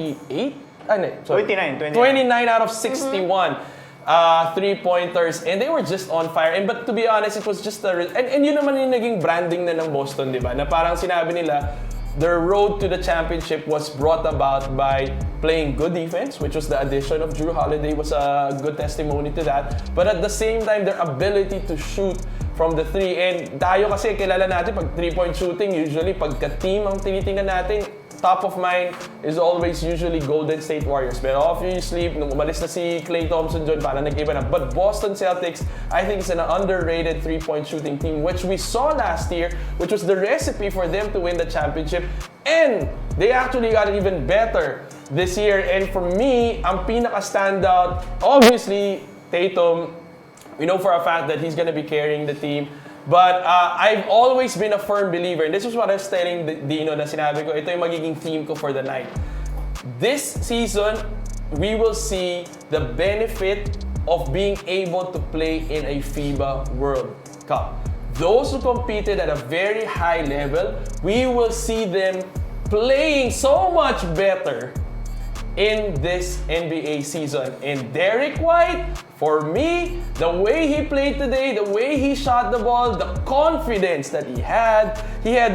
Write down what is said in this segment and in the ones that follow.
29 out of 61 three-pointers, and they were just on fire. And but to be honest, it was just and yun naman yung naging branding na ng Boston, di ba? Na parang sinabi nila, their road to the championship was brought about by playing good defense, which was the addition of Drew Holiday was a good testimony to that. But at the same time, their ability to shoot from the three. And tayo kasi kilala natin pag three-point shooting, usually pagka-team ang tinitingnan natin, top of mind is always usually Golden State Warriors. Pero obviously, nung umalis na si Klay Thompson dyan, parang nag-iba na. But Boston Celtics, I think is an underrated three-point shooting team, which we saw last year, which was the recipe for them to win the championship. And they actually got even better this year. And for me, ang pinaka-standout, obviously, Tatum. We know for a fact that he's gonna be carrying the team. But I've always been a firm believer, and this is what I was telling Dino na sinabi ko, ito yung magiging theme ko for the night. This season, we will see the benefit of being able to play in a FIBA World Cup. Those who competed at a very high level, we will see them playing so much better in this NBA season. And Derek White, for me, the way he played today, the way he shot the ball, the confidence that he had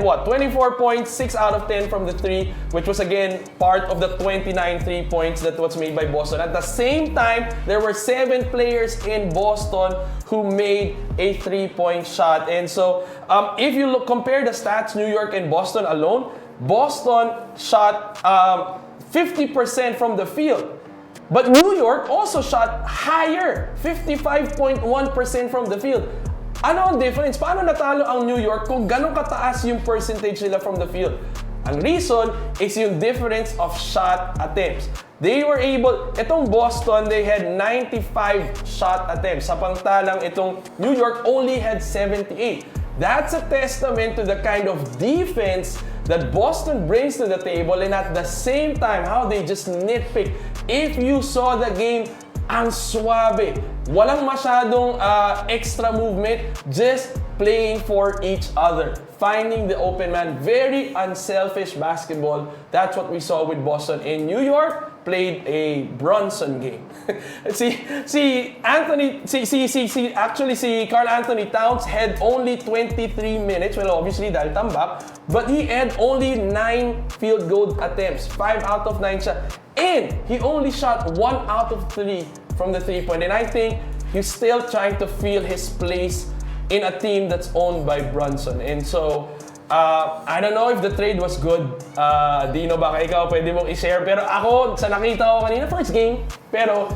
what, 24 points, 6 out of 10 from the three, which was again part of the 29 3 points that was made by Boston. At the same time, there were 7 players in Boston who made a 3-point shot. And so, if you compare the stats, New York and Boston alone, Boston shot 50% from the field. But New York also shot higher, 55.1% from the field. Ano ang difference? Paano natalo ang New York kung ganun kataas yung percentage nila from the field? Ang reason is yung difference of shot attempts. They were able, itong Boston, they had 95 shot attempts. Samantalang itong New York only had 78. That's a testament to the kind of defense that Boston brings to the table, and at the same time, how they just nitpick. If you saw the game, ang suabe. Walang masyadong extra movement, just playing for each other. Finding the open man. Very unselfish basketball. That's what we saw with Boston. In New York, played a Brunson game. Actually, Karl Anthony Towns had only 23 minutes. Well, obviously, dahil tambak. But he had only 9 field goal attempts. 5 out of 9 shots. And he only shot 1 out of 3 from the 3-point. And I think he's still trying to feel his place in a team that's owned by Brunson. And so, I don't know if the trade was good. Dino, baka ikaw pwede mong i-share. Pero ako, sa nakita ko kanina, first game. Pero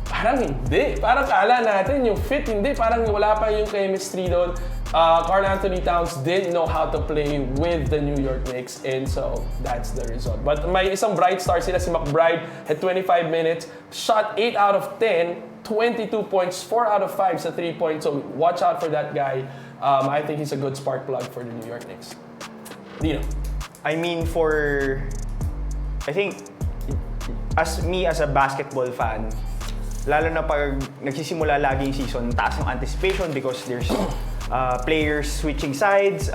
parang hindi. Parang kala natin yung fit, hindi. Parang wala pa yung chemistry doon. Karl Anthony Towns didn't know how to play with the New York Knicks, and so that's the result. But may isang bright star sila, si McBride, had 25 minutes, shot 8 out of 10, 22 points, 4 out of 5 sa 3-point. So watch out for that guy. I think he's a good spark plug for the New York Knicks. Dino? I mean, I think, as a basketball fan, lalo na pag nagsisimula lagi yung season, taas ng anticipation because there's players switching sides,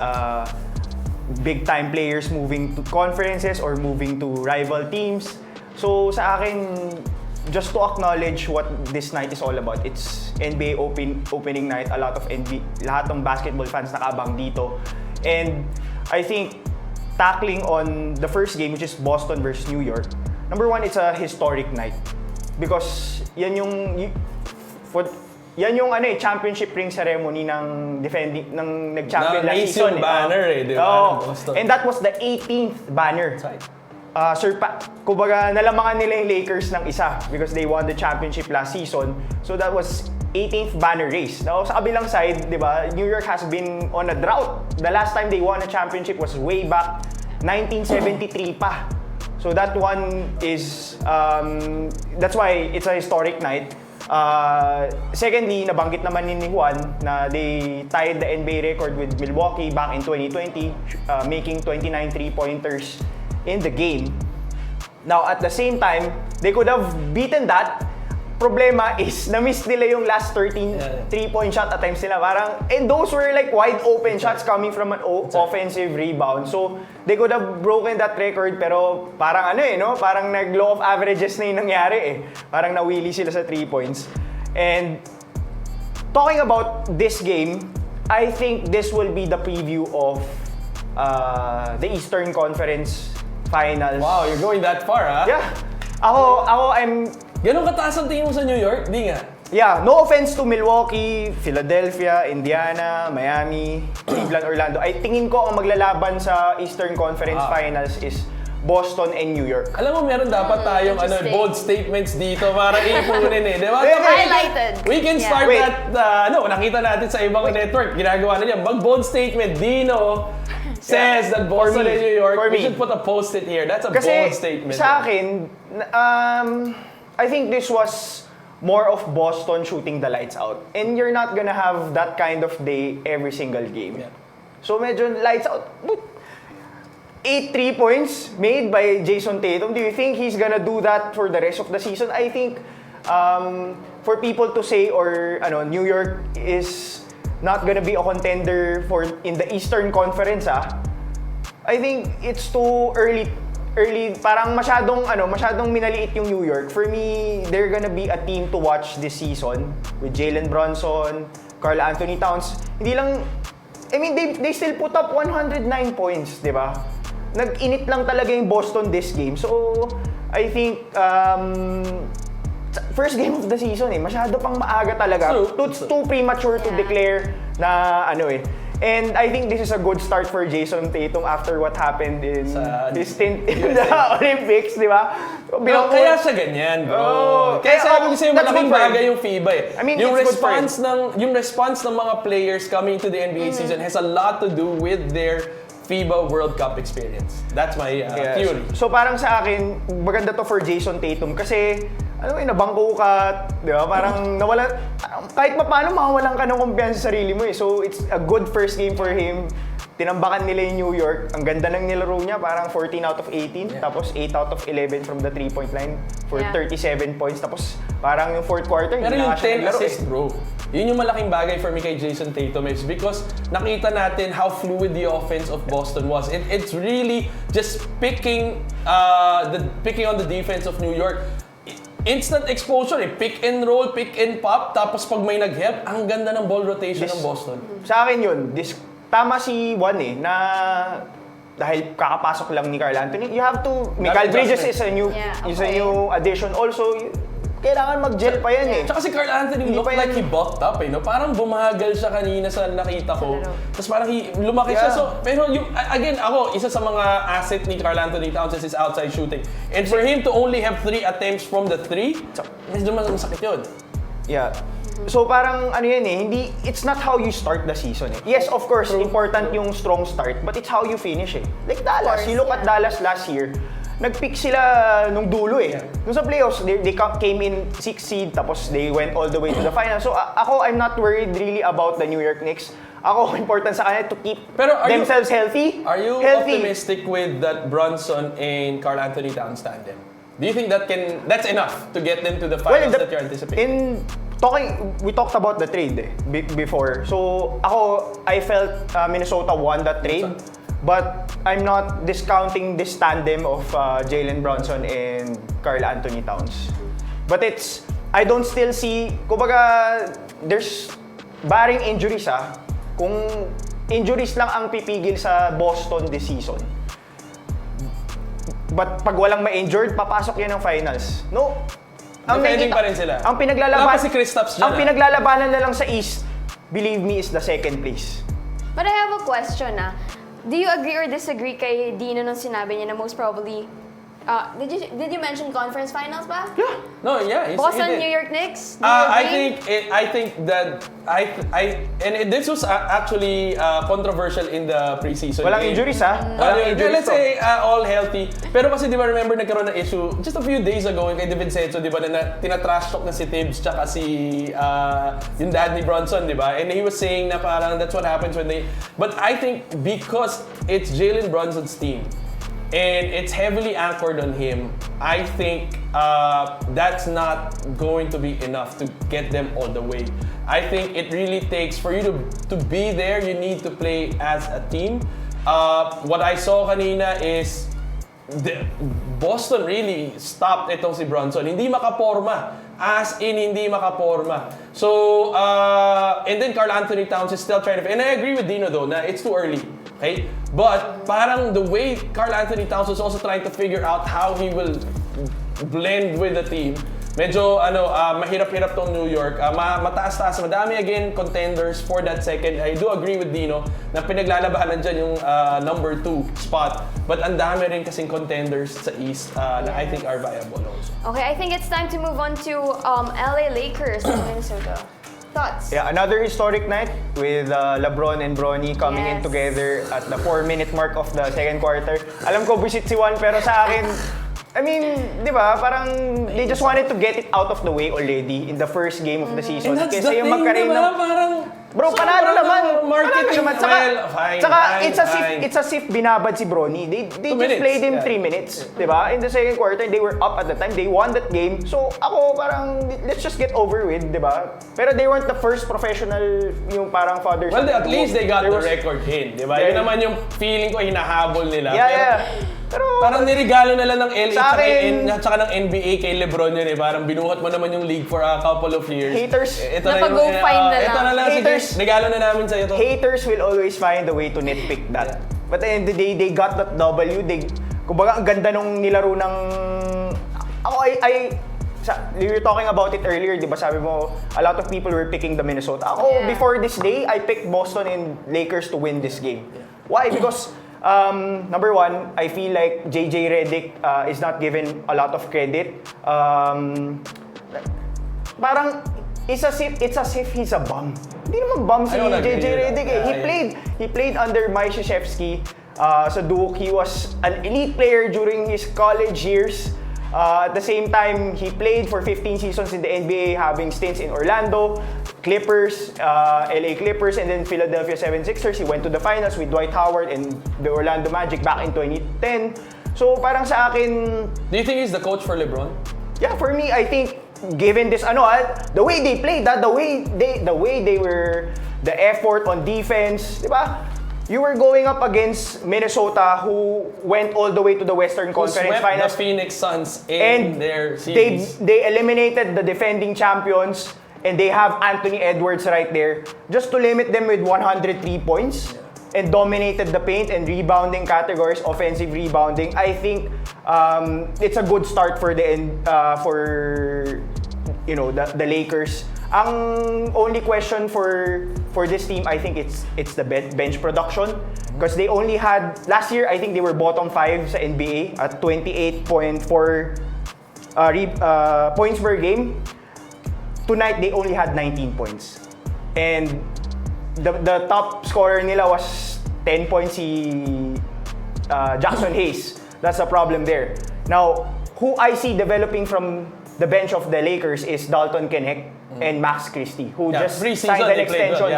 big-time players moving to conferences or moving to rival teams. So sa akin, just to acknowledge what this night is all about, it's NBA opening night. A lot of lahat ng basketball fans nakaabang dito. And I think tackling on the first game, which is Boston versus New York, number one, it's a historic night. Because yan yung championship ring ceremony ng nag-champion last season. Banner di ba? And that was the 18th banner. Kumbaga, nalamangan nila yung Lakers ng isa because they won the championship last season. So that was 18th banner race. Now, sa kabilang side, di ba, New York has been on a drought. The last time they won a championship was way back 1973 pa. So that one is, that's why it's a historic night. Secondly, nabanggit naman ni Juan na they tied the NBA record with Milwaukee back in 2020, making 29 3-pointers in the game. Now, at the same time, they could have beaten that problema is na-miss nila yung last 13 3-point shot attempts nila. Parang, and those were like wide open shots coming from an offensive rebound. So, they could have broken that record pero parang parang nag-law of averages na yung nangyari eh. Parang nawili sila sa 3 points. And talking about this game, I think this will be the preview of the Eastern Conference Finals. Wow, you're going that far, ha? Yeah. Ako, I'm... Ganun kataas ang tingin mo sa New York? Di nga. Yeah, no offense to Milwaukee, Philadelphia, Indiana, Miami, Cleveland, Orlando. I tingin ko ang maglalaban sa Eastern Conference Finals is Boston and New York. Alam mo, meron dapat tayong bold statements dito para ipunin eh. Diba? Highlighted. We can start that, nakita natin sa ibang network. Ginagawa na niya. Mag-bold statement. Dino says that Boston and New York, we should put a post-it here. That's a bold statement. Kasi sa akin, I think this was more of Boston shooting the lights out. And you're not gonna have that kind of day every single game. Yeah. So medyo lights out. 8 3 points made by Jason Tatum. Do you think he's gonna do that for the rest of the season? I think for people to say New York is not gonna be a contender in the Eastern Conference, I think it's too early, parang masyadong minaliit yung New York. For me, they're gonna be a team to watch this season with Jalen Brunson, Karl Anthony Towns. Hindi lang, I mean, they still put up 109 points, di ba? Nag-init lang talaga yung Boston this game. So, I think, first game of the season masyado pang maaga talaga. It's too premature to declare na And I think this is a good start for Jason Tatum after what happened in his stint in the Olympics, di ba? Kaya siya ganyan, bro. Kaya sabi ko sa'yo, malaking bagay yung FIBA eh. I mean, yung response ng mga players coming to the NBA season has a lot to do with their FIBA World Cup experience. That's my theory. So parang sa akin, maganda to for Jason Tatum kasi nabangko ka, di ba? Parang nawala, kahit paano mawalan ka ng kumpiyansa sa sarili mo eh. So it's a good first game for him. Tinambakan nila yung New York. Ang ganda ng nilaro niya, parang 14 out of 18. Tapos 8 out of 11 from the 3-point line for 37 points. Tapos parang yung fourth quarter, pero yung 10 assists, bro. Yun yung malaking bagay for me kay Jason Tatum is because nakita natin how fluid the offense of Boston was. It's really just picking on the defense of New York. Instant exposure pick and roll, pick and pop, tapos pag may nag-help, ang ganda ng ball rotation ng Boston. Sa akin yun, tama si Juan na dahil kakapasok lang ni Karl Anthony, you have to, Mikal Bridges is a new addition also. Kailangan mag-gel pa yan Tsaka si Karl Anthony looked like he bulked up Parang bumagal siya kanina sa nakita ko. Tapos parang lumaki siya. So, pero again, isa sa mga asset ni Karl Anthony Towns is his outside shooting. And for him to only have 3 attempts from the 3, medyo masakit yun. Yeah. So parang it's not how you start the season Yes, of course, important yung strong start, but it's how you finish Like Dallas, you look at Dallas last year, nag-pick sila nung dulo Nung sa playoffs, they came in 6th seed, tapos they went all the way to the final. So I'm not worried really about the New York Knicks. Important sa kanila to keep themselves healthy. Are you optimistic with that Brunson and Karl Anthony Towns tandem? Do you think that's enough to get them to the finals that you're anticipating? We talked about the trade before. So I felt Minnesota won that trade. But I'm not discounting this tandem of Jalen Brunson and Karl Anthony Towns. But I don't still see, kumbaga, there's, barring injuries kung injuries lang ang pipigil sa Boston this season. But pag walang ma-injured, papasok yan ng finals. No. Defending pa rin sila. Ang pinaglalabanan na lang sa East, believe me, is the second place. But I have a question Do you agree or disagree kay Dino nung sinabi niya na most probably did you mention conference finals ba? Yeah. No, yeah. Boston, New York Knicks? I think that this was actually controversial in the preseason. Walang injuries Walang injuries. Let's say all healthy. Pero kasi di ba remember nagkaroon ng issue just a few days ago kay DiVincenzo, di ba na tinatrash talk na si Tibbs tsaka si yung dad ni Bronson, di ba? And he was saying na parang that's what happens when they. But I think because it's Jalen Brunson's team, and it's heavily anchored on him, I think that's not going to be enough to get them all the way. I think it really takes, for you to be there, you need to play as a team. What I saw kanina is Boston really stopped itong si Bronson. Hindi makaporma. As in, hindi makaporma. So, and then Karl Anthony Towns is still trying to... And I agree with Dino though, na it's too early. Okay? But parang the way Karl Anthony Towns was also trying to figure out how he will blend with the team, medyo mahirap-hirap tong New York. Mataas-taas, madami again contenders for that second. I do agree with Dino na pinaglalabanan dyan yung number 2 spot. But ang dami rin kasing contenders sa East na I think are viable also. Okay, I think it's time to move on to LA Lakers in Minnesota. Thoughts? Yeah, another historic night with LeBron and Bronny coming in together at the 4-minute mark of the second quarter. Alam ko, busit si Juan, pero sa akin, I mean, di ba, parang they just wanted to get it out of the way already in the first game of the season. And that's Kasi the yung thing, magkaroon diba? ng... Parang... Bro, panalo naman! Marketing, well, fine, It's as if binabad si Bronny. They just minutes, played him yeah. 3 minutes, di ba? In the second quarter, they were up at the time. They won that game. So, ako parang, let's just get over with, di ba? Pero they weren't the first professional, yung parang fathers. Well, at least they got the record in, di ba? Yun naman yung feeling ko hinahabol nila. Pero parang nirigalo na lang ng LA tsaka ng NBA kay LeBron yun eh. Parang binuhat mo naman yung league for a couple of years. Haters. Ito Napag-go find na lang. Ito na lang, Haters. sige, regalo na namin sa'yo to. Haters will always find a way to nitpick that. But at the end of the day, they got that W. Kumbaga, ang ganda nung nilaro ng... we were talking about it earlier, di ba? Sabi mo, a lot of people were picking the Minnesota. Before this day, I picked Boston and Lakers to win this game. Why? Because... number one, I feel like JJ Redick is not given a lot of credit. Parang it's as if he's a bum. Hindi naman bum si JJ Redick eh. He played under Mike Krzyzewski sa Duke. He was an elite player during his college years. At the same time, he played for 15 seasons in the NBA, having stints in Orlando, Clippers, LA Clippers, and then Philadelphia 76ers. He went to the finals with Dwight Howard and the Orlando Magic back in 2010. So parang sa akin... Do you think he's the coach for LeBron? Yeah, for me, I think given this, the way they played, the way they were, the effort on defense, di ba? You were going up against Minnesota, who went all the way to the Western Conference Finals. The Phoenix Suns in their series. They eliminated the defending champions, and they have Anthony Edwards right there, just to limit them with 103 points, and dominated the paint and rebounding categories, offensive rebounding. I think it's a good start for the Lakers. Ang only question for this team, I think it's the bench production, because they only had last year, I think they were bottom 5 sa NBA at 28.4 points per game. Tonight they only had 19 points, and the top scorer nila was 10 points si Jackson Hayes. That's the problem there. Now, who I see developing from the bench of the Lakers is Dalton Knecht and Max Christie, who just signed an extension,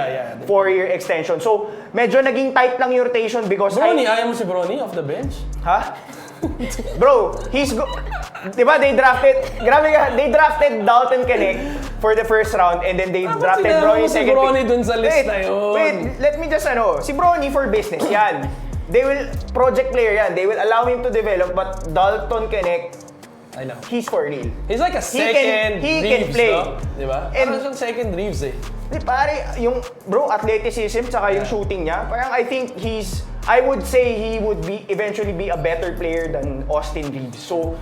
4-year extension. So, medyo naging tight lang yung rotation because Bronny, ayaw mo si Bronny off the bench? Ha? Bro, diba they drafted Dalton Knecht for the first round, and then they drafted Bronny second. Bronny dun sa list na yun. Wait, let me just si Bronny for business, yan. They will, project player yan, they will allow him to develop, but Dalton Knecht, I know. he's for real. He's like a second he Reeves, can play. no? Diba? Parang siyang second Reeves eh. Di pare, yung athleticism tsaka yung shooting niya, parang I think I would say he would eventually be a better player than Austin Reeves. So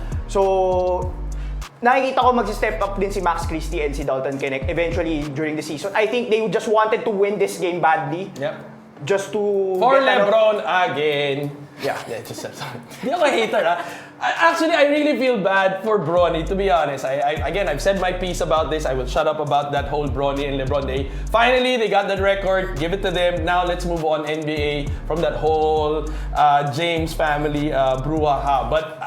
nakikita ko mag-step up din si Max Christie and si Dalton Knecht eventually during the season. I think they just wanted to win this game badly. Yep. Just to For LeBron again. Yeah. Just sorry. Hindi ako hater ha. Actually, I really feel bad for Bronny, to be honest. Again, I've said my piece about this. I will shut up about that whole Bronny and LeBron day. Finally, they got that record. Give it to them. Now, let's move on NBA from that whole James family brouhaha. But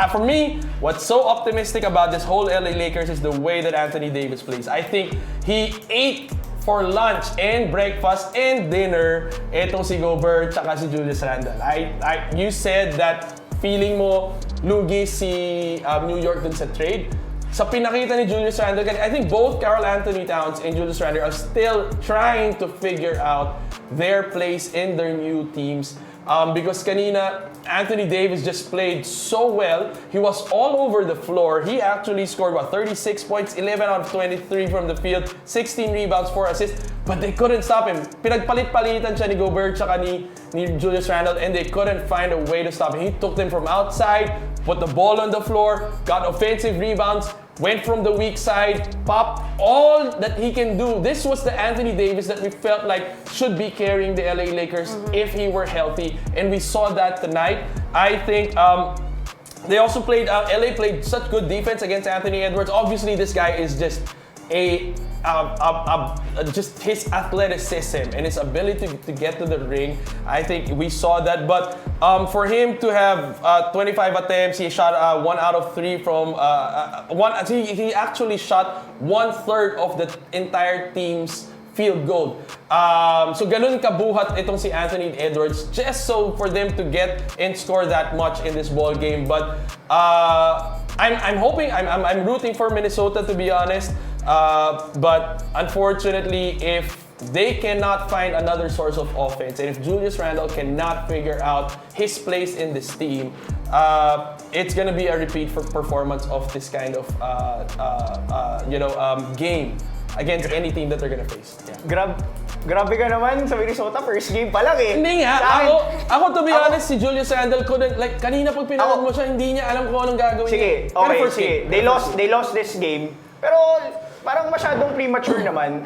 for me, what's so optimistic about this whole LA Lakers is the way that Anthony Davis plays. I think he ate for lunch and breakfast and dinner, etong si Gobert tsaka si Julius Randle. You said that feeling mo lugi si New York dun sa trade. Sa pinakita ni Julius Randle, I think both Karl Anthony Towns and Julius Randle are still trying to figure out their place in their new teams. Because kanina, Anthony Davis just played so well. He was all over the floor. He actually scored, 36 points, 11 out of 23 from the field, 16 rebounds, 4 assists, but they couldn't stop him. Pinagpalit-palitan siya ni Gobert tsaka ni Julius Randle, and they couldn't find a way to stop him. He took them from outside, put the ball on the floor, got offensive rebounds, went from the weak side, popped all that he can do. This was the Anthony Davis that we felt like should be carrying the LA Lakers if he were healthy. And we saw that tonight. I think they also played, LA played such good defense against Anthony Edwards. Obviously, this guy is just just his athleticism and his ability to get to the ring. I think we saw that. But for him to have 25 attempts, he shot 1 out of 3 from he actually shot 1/3 of the entire team's field goal. So ganun kabuhat itong si Anthony Edwards just so for them to get and score that much in this ball game. But I'm hoping, I'm rooting for Minnesota, to be honest. But unfortunately, if they cannot find another source of offense, and if Julius Randle cannot figure out his place in this team, it's gonna be a repeat for performance of this kind of game against any team that they're gonna face. Yeah. Grabe ka naman sa Minnesota, first game pa lang eh. Hindi nga, ako to be honest, si Julius Randle couldn't, like, kanina pag pinanood mo siya, hindi niya alam kung anong gagawin sige, niya. Okay, sige. They lost this game, pero parang masyadong premature naman.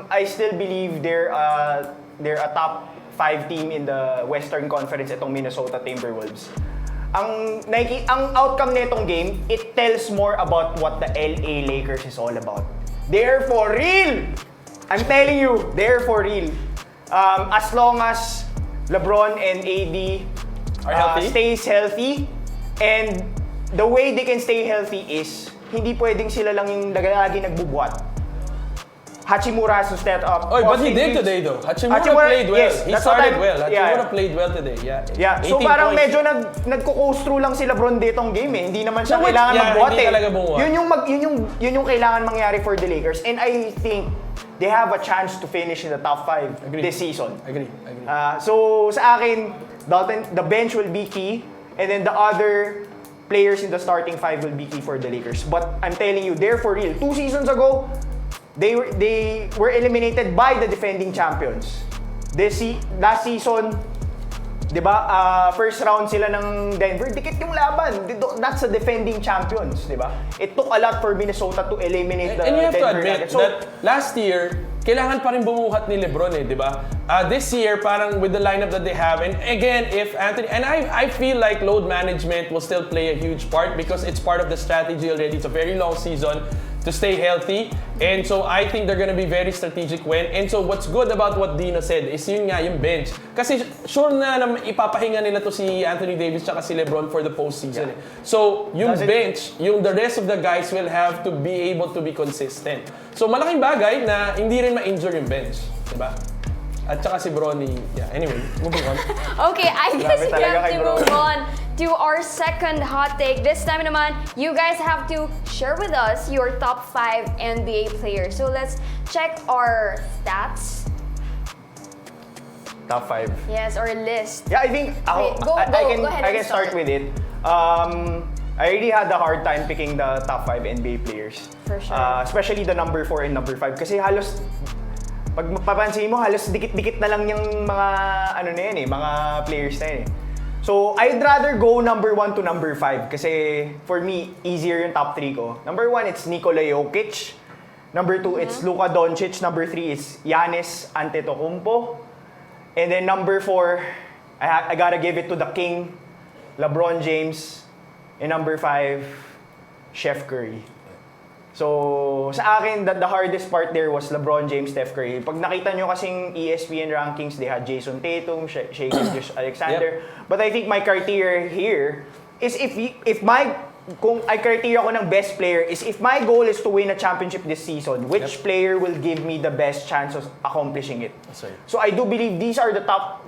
I still believe they're a top 5 team in the Western Conference, itong Minnesota Timberwolves. Ang outcome nitong game, it tells more about what the LA Lakers is all about. They're for real! I'm telling you, they're for real. As long as LeBron and AD are healthy, stays healthy, and the way they can stay healthy is hindi pwedeng sila lang yung lagi nagbubuhat. Hachimura has to step up. Oh, but he did today though. Hachimura played well. Yes, he started well. Hachimura played well today. Yeah. So parang medyo nagko-coast through lang si LeBron ditong game eh. Hindi naman siya kailangan magbuhat eh. Yun yung kailangan mangyari for the Lakers. And I think they have a chance to finish in the top 5 this season. Agree. So sa akin, Dalton, the bench will be key, and then the other players in the starting 5 will be key for the Lakers. But I'm telling you, they're for real. 2 seasons ago, they were eliminated by the defending champions. Last season, di ba, first round sila ng Denver, dikit yung laban. That's the defending champions, di ba? It took a lot for Minnesota to eliminate the Denver. And you have to admit Nuggets. that last year, kailangan pa rin bumuhat ni LeBron eh, di ba? This year, parang with the lineup that they have, and again, if Anthony, and I feel like load management will still play a huge part because it's part of the strategy already. It's a very long season to stay healthy, and so I think they're gonna be very strategic when. And so what's good about what Dino said is yun nga, yung bench. Kasi sure na ipapahinga nila to si Anthony Davis tsaka si LeBron for the postseason. Yeah. So yung bench, the rest of the guys will have to be able to be consistent. So malaking bagay na hindi rin ma-injure yung bench, diba? At saka si Bronny, anyway, moving on. Okay, I guess we talaga have kay to Bro. move on to our second hot take. This time naman, you guys have to share with us your top 5 NBA players. So let's check our stats. Top 5. Yes, our list. Yeah, I think Okay, go ahead I can and start with it. I really had a hard time picking the top 5 NBA players. For sure. Especially the number 4 and number 5 kasi halos pag mapapansin mo halos dikit-dikit na lang yung mga mga players na yun eh. So, I'd rather go number 1 to number 5 kasi for me, easier yung top 3 ko. Number 1, it's Nikola Jokic. Number 2, it's Luka Doncic. Number 3 is Giannis Antetokounmpo. And then number 4, I gotta give it to the King, LeBron James. And number 5, Chef Curry. So, sa akin, the hardest part there was LeBron James, Steph Curry. Pag nakita nyo kasing ESPN rankings, they had Jason Tatum, Shai Gilgeous-Alexander. But I think my criteria here is if my kung ay criteria ko ng best player is if my goal is to win a championship this season, which player will give me the best chance of accomplishing it? That's right. So I do believe these are the top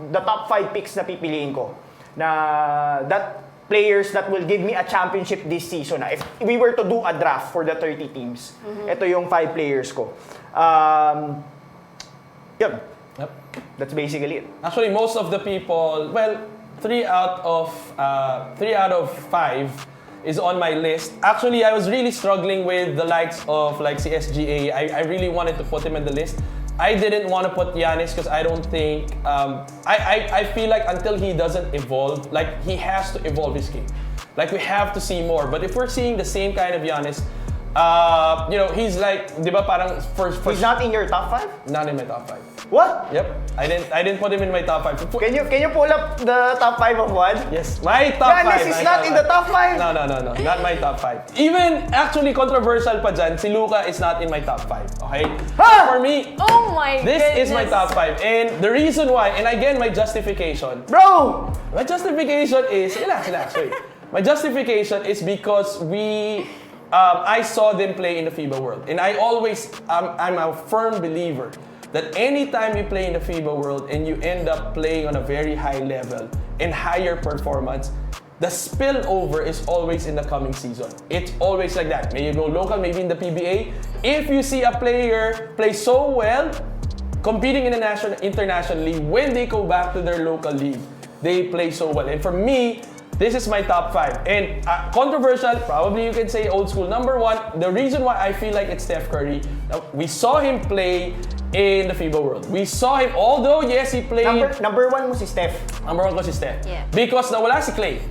5 picks na pipiliin ko. Na that players that will give me a championship this season. If we were to do a draft for the 30 teams, ito yung 5 players ko. Yun. Yep. That's basically it. Actually, most of the people, well, 3 out of 5 is on my list. Actually, I was really struggling with the likes of like SGA. I really wanted to put him in the list. I didn't want to put Giannis because I don't think I feel like until he doesn't evolve, like he has to evolve his game. Like we have to see more. But if we're seeing the same kind of Giannis, you know, he's like, di ba parang first He's not in your top 5? not in my top 5. What? Yep, I didn't put him in my top 5. Can you pull up the top 5 of one? Yes, my top 5. Giannis is not in the top 5. No, not my top 5. Even actually controversial pa dyan, si Luka is not in my top 5. Okay? Ha! For me, Oh my this goodness. is my top 5. And the reason why, and again, my justification. Bro! My justification is, relax, wait. My justification is because I saw them play in the FIBA World. And I always, I'm a firm believer that anytime you play in the FIBA World and you end up playing on a very high level and higher performance, the spillover is always in the coming season. It's always like that. May you go local, maybe in the PBA. If you see a player play so well, competing internationally, when they go back to their local league, they play so well. And for me, this is my top 5. And controversial, probably you can say old school. Number 1, the reason why I feel like it's Steph Curry, we saw him play in the FIBA World. We saw him, although yes, he played... Number 1 mo si Steph. Number 1 ko si Steph. Yeah. Because nawala si Clay.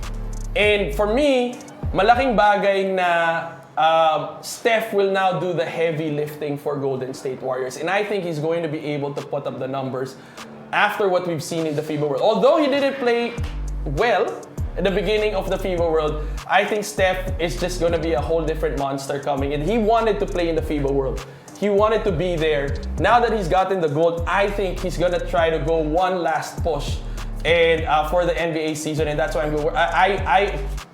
And for me, malaking bagay na Steph will now do the heavy lifting for Golden State Warriors. And I think he's going to be able to put up the numbers after what we've seen in the FIBA World. Although he didn't play well at the beginning of the FIBA World, I think Steph is just going to be a whole different monster coming. And he wanted to play in the FIBA World. He wanted to be there. Now that he's gotten the gold, I think he's going to try to go one last push and for the NBA season. And that's why I'm going to...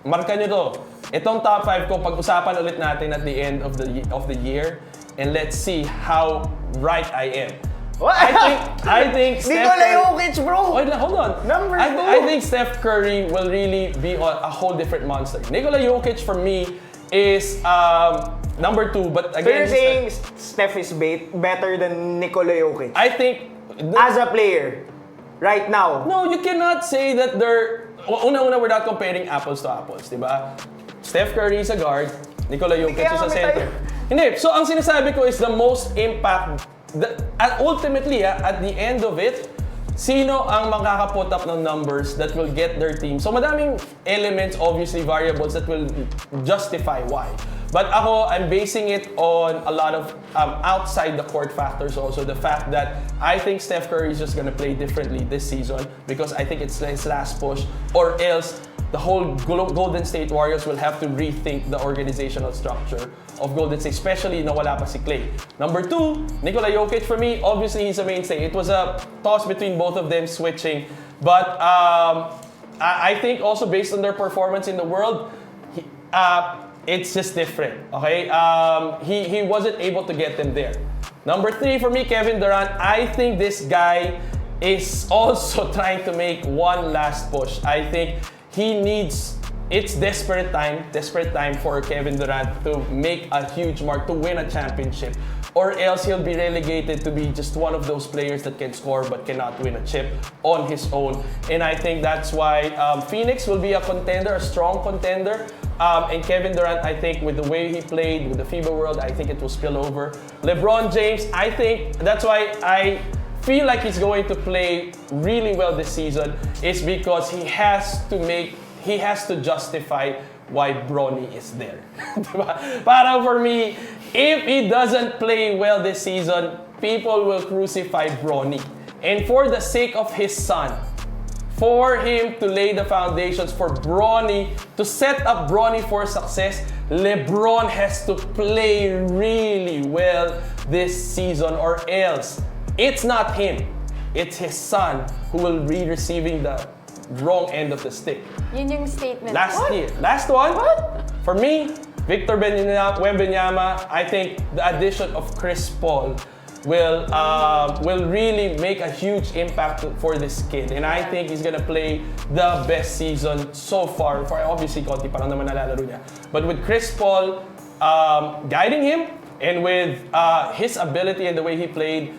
Marka nyo to. Itong top 5 ko, pag-usapan ulit natin at the end of the year. And let's see how right I am. What? I think Steph Nikola Curry... Jokic, bro! Wait lang, hold on. Number 2. I think Steph Curry will really be a whole different monster. Nikola Jokic for me is number 2, but So again, you're saying Steph is better than Nikola Jokic? I think As a player, right now. no, you cannot say that they're una we're not comparing apples to apples, di ba? Steph Curry is a guard, Nikola Jokic Kaya is a kami center. tayo. Hindi, so ang sinasabi ko is the most impact ultimately at the end of it, sino ang makaka-put up ng numbers that will get their team. So madaming elements, obviously variables that will justify why. But ako, I'm basing it on a lot of outside the court factors also. The fact that I think Steph Curry is just gonna play differently this season because I think it's his last push, or else the whole Golden State Warriors will have to rethink the organizational structure of Golden State, especially na wala pa si Clay. Number 2, Nikola Jokic for me, obviously he's a mainstay. It was a toss between both of them switching. But I think also based on their performance in the world, it's just different, okay? He wasn't able to get them there. Number 3 for me, Kevin Durant. I think this guy is also trying to make one last push. I think he needs, it's desperate time for Kevin Durant to make a huge mark, to win a championship. Or else he'll be relegated to be just one of those players that can score but cannot win a chip on his own. And I think that's why Phoenix will be a contender, a strong contender. And Kevin Durant, I think with the way he played with the FIBA World, I think it will spill over. LeBron James, I think that's why I feel like he's going to play really well this season, is because he has to justify why Bronny is there. Para for me, if he doesn't play well this season, people will crucify Bronny. And for the sake of his son, for him to lay the foundations for Bronny, to set up Bronny for success, LeBron has to play really well this season, or else it's not him, it's his son who will be receiving the wrong end of the stick. Yun yung statement. Last year. Last one? What? For me, Victor Wembanyama, I think the addition of Chris Paul will really make a huge impact for this kid. And I think he's gonna play the best season so far. For obviously, konti pa lang naman nalalaro niya. But with Chris Paul guiding him, and with his ability and the way he played,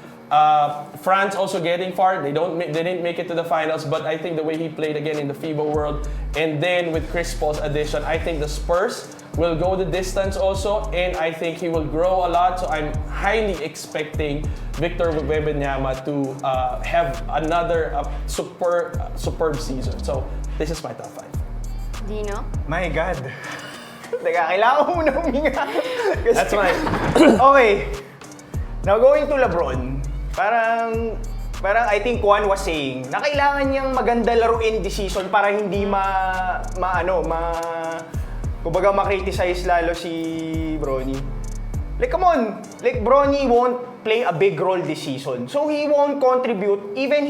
France also getting far. They didn't make it to the finals, but I think the way he played again in the FIBA World, and then with Chris Paul's addition, I think the Spurs will go the distance also, and I think he will grow a lot. So I'm highly expecting Victor Wembanyama to have another superb season. So this is my top 5. Dino? My God. Teka, kailangan ko muna huminga. That's mine. Okay. Now going to LeBron, parang I think Juan was saying na kailangan niyang maganda laruin this season para hindi kumbaga ma-criticize lalo si Bronny. Like, come on! Like, Bronny won't play a big role this season. So, he won't contribute. Even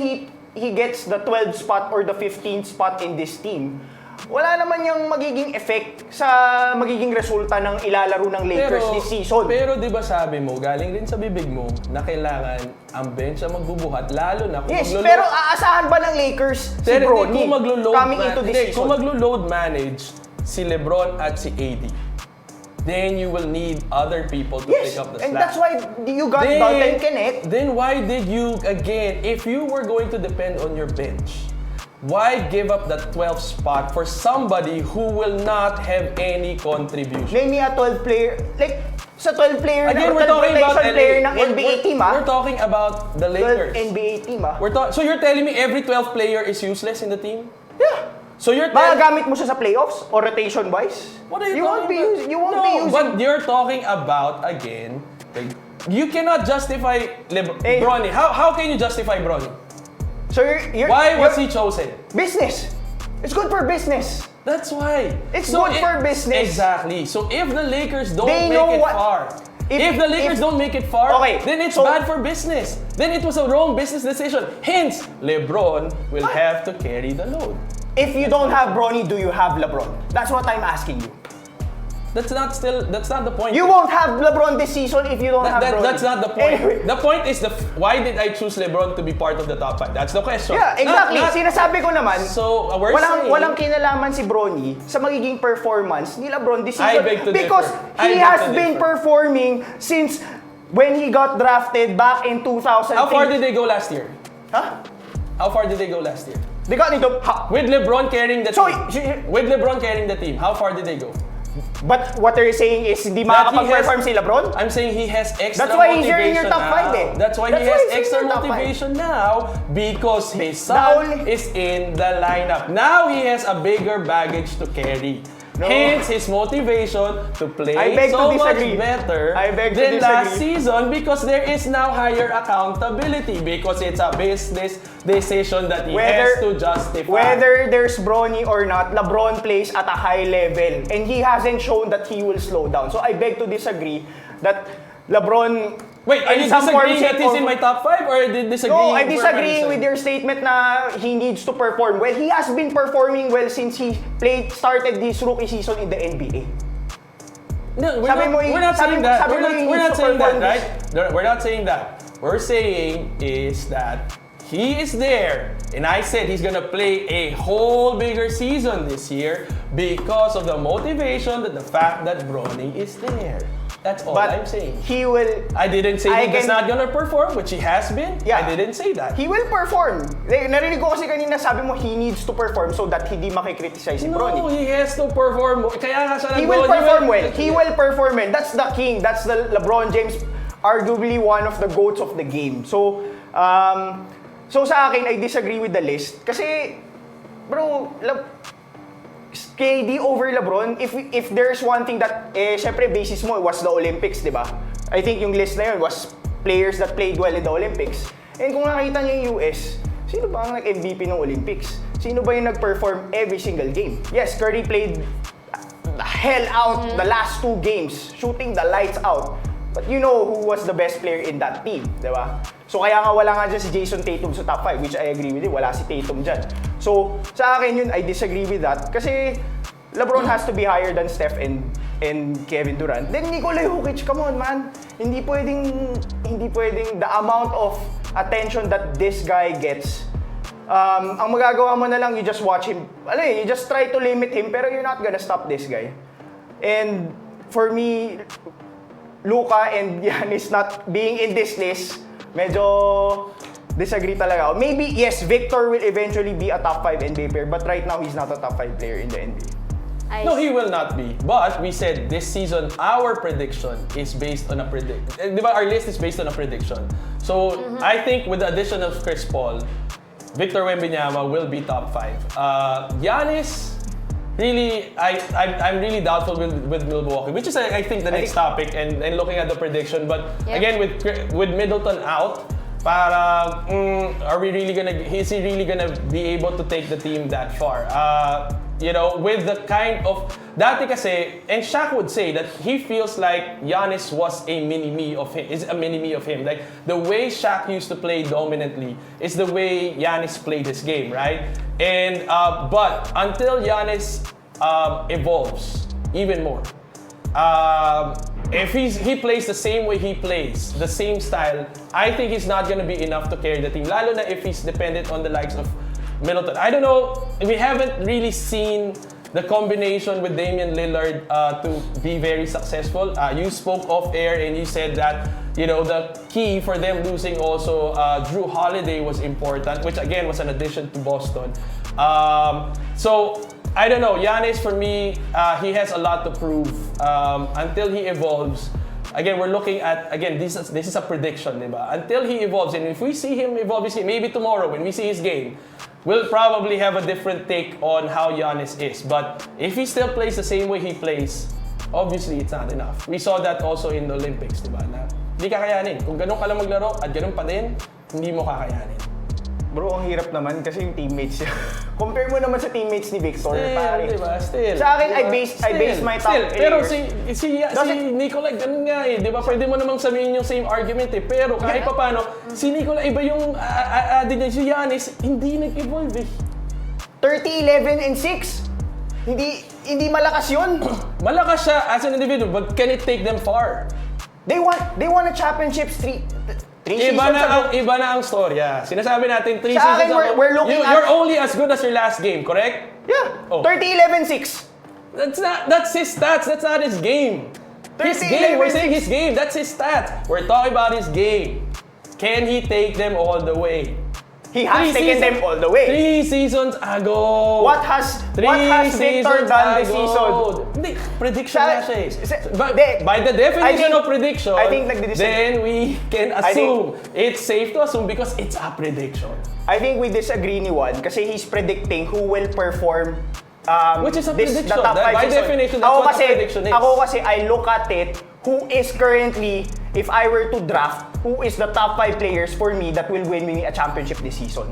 he gets the 12th spot or the 15th spot in this team. Wala naman yung magiging effect sa magiging resulta ng ilalaro ng Lakers this season. Pero di ba sabi mo, galing rin sa bibig mo, na kailangan ang bench ang magbubuhat, lalo na kung yes, pero aasahan ba ng Lakers si Bronny coming into this season? Kung maglo-load manage si LeBron at si AD, then you will need other people to pick up the slack. And that's why you got Dalton Knecht. Then why did you, again, if you were going to depend on your bench, why give up that 12th spot for somebody who will not have any contribution? Name me a 12 player, like, sa 12 player again, na, we're talking about player ng NBA team, We're talking about the Lakers. 12 NBA team, So you're telling me every 12th player is useless in the team? Yeah. So you're magagamit mo siya sa playoffs or rotation-wise? What are you won't be using. But you're talking about, again, like, you cannot justify Bronny. How can you justify Bronny? So why was he chosen? Business. It's good for business. That's why. It's good for business. Exactly. So if the Lakers don't make it far, if the Lakers don't make it far, then it's bad for business. Then it was a wrong business decision. Hence, LeBron will have to carry the load. If you don't have Bronny, do you have LeBron? That's what I'm asking you. That's not the point. You won't have LeBron this season if you don't have Bronny. That's not the point. Anyway. The point is why did I choose LeBron to be part of the top 5? That's the question. Yeah, exactly. Sinasabi ko naman, so walang kinalaman si Bronny sa magiging performance ni LeBron this season. I beg to because differ. he has been performing since when he got drafted back in 2003. How far did they go last year? Huh? How far did they go last year? They got into with LeBron carrying the team. With LeBron carrying the team, how far did they go? But what they're saying is hindi makakapag-perform si LeBron? I'm saying he has extra That's why motivation he's here in your top 5 eh. That's why he has extra motivation now because his son is in the lineup. Now he has a bigger baggage to carry. No. Hence his motivation to play so much better than last season because there is now higher accountability because it's a business decision that he has to justify. Whether there's Bronny or not, LeBron plays at a high level and he hasn't shown that he will slow down. So I beg to disagree that LeBron... Wait, are you disagreeing that he's in my top 5 or disagreeing? No, I'm disagreeing with your statement na he needs to perform well. He has been performing well since he started this rookie season in the NBA. No, we're not saying that. We're not saying that, right? We're not saying that. We're saying is that he is there, and I said he's gonna play a whole bigger season this year because of the motivation that the fact that Bronny is there. That's all I'm saying. He will... I didn't say he's not gonna perform, which he has been. Yeah. I didn't say that. He will perform. Narinig ko kasi kanina sabi mo he needs to perform so that hindi makikriticize si Bronny. No, he has to perform. Kaya nga siya He will perform well. He will perform well. That's the king. That's the LeBron James, arguably one of the GOATs of the game. So, so sa akin, I disagree with the list. Kasi, bro, KD over LeBron, if there's one thing that, syempre basis mo was the Olympics, di ba? I think yung list na yun was players that played well in the Olympics. And kung nakita niyo yung US, sino ba ang nag-MVP ng Olympics? Sino ba yung nag-perform every single game? Yes, Curry played the hell out the last 2 games, shooting the lights out. But you know who was the best player in that team, di ba? So kaya nga wala nga dyan si Jason Tatum sa top 5, which I agree with you, wala si Tatum dyan. So sa akin yun, I disagree with that. Kasi LeBron has to be higher than Steph and Kevin Durant, then Nikola Jokic, come on man. Hindi pwedeng the amount of attention that this guy gets. Ang magagawa mo na lang, you just watch him. You just try to limit him, pero you're not gonna stop this guy. And for me, Luka and Giannis not being in this list, medyo disagree talaga ako. Maybe, yes, Victor will eventually be a top 5 NBA player, but right now, he's not a top 5 player in the NBA. No, he will not be. But we said this season, our prediction is based on a prediction. Our list is based on a prediction. So, I think with the addition of Chris Paul, Victor Wembanyama will be top 5. Giannis, really, I'm really doubtful with Milwaukee, which is, I think, the next topic and looking at the prediction. But again, with Middleton out, are we really is he really gonna be able to take the team that far? With the kind of dati kasi, and Shaq would say that he feels like Giannis was a mini-me of him. Like the way Shaq used to play dominantly is the way Giannis played his game, right? And but until Giannis evolves even more, if he plays the same way he plays, the same style, I think he's not gonna be enough to carry the team. Lalo na if he's dependent on the likes of Middleton. I don't know, we haven't really seen the combination with Damian Lillard to be very successful. You spoke off air and you said that, the key for them losing also Drew Holiday was important, which again was an addition to Boston. So, I don't know, Giannis for me, he has a lot to prove until he evolves. Again, we're looking at, this is a prediction, diba? Until he evolves, and if we see him evolve, maybe tomorrow when we see his game, we'll probably have a different take on how Giannis is. But if he still plays the same way he plays, obviously it's not enough. We saw that also in the Olympics, diba? Na hindi kakayanin. Kung ganun ka lang maglaro at ganun pa din, hindi mo kakayanin. Bro, ang hirap naman kasi yung teammates niya. Compare mo naman sa teammates ni Victor, pare. Diba? Still. Sa akin, I base my top players. Pero si Nicola, ganun nga eh. Di ba? Pwede mo namang sabihin yung same argument eh. Pero kahit pa paano, si Nicola, iba yung added niya. Si Giannis, hindi nag-evolve eh. 30, 11, and 6. Hindi malakas yun. Malakas siya as an individual, but can it take them far? They won a championships 3 seasons ago. Iba na ang storya. Sinasabi natin 3 Sa akin, seasons ago. we're looking You're only as good as your last game, correct? Yeah. Oh. 30, 11, 6. That's his stats. That's not his game. His game. We're saying his game. That's his stats. We're talking about his game. Can he take them all the way? He has taken them all the way. 3 seasons ago. What has Victor done this season? Hindi, prediction na siya eh. By the definition of prediction, I think then we can assume. It's safe to assume because it's a prediction. I think we disagree ni Juan kasi he's predicting who will perform which is a prediction. The top 5 by season. definition, that's what the prediction is. Ako kasi, I look at it, who is currently, if I were to draft, who is the top 5 players for me that will win me a championship this season.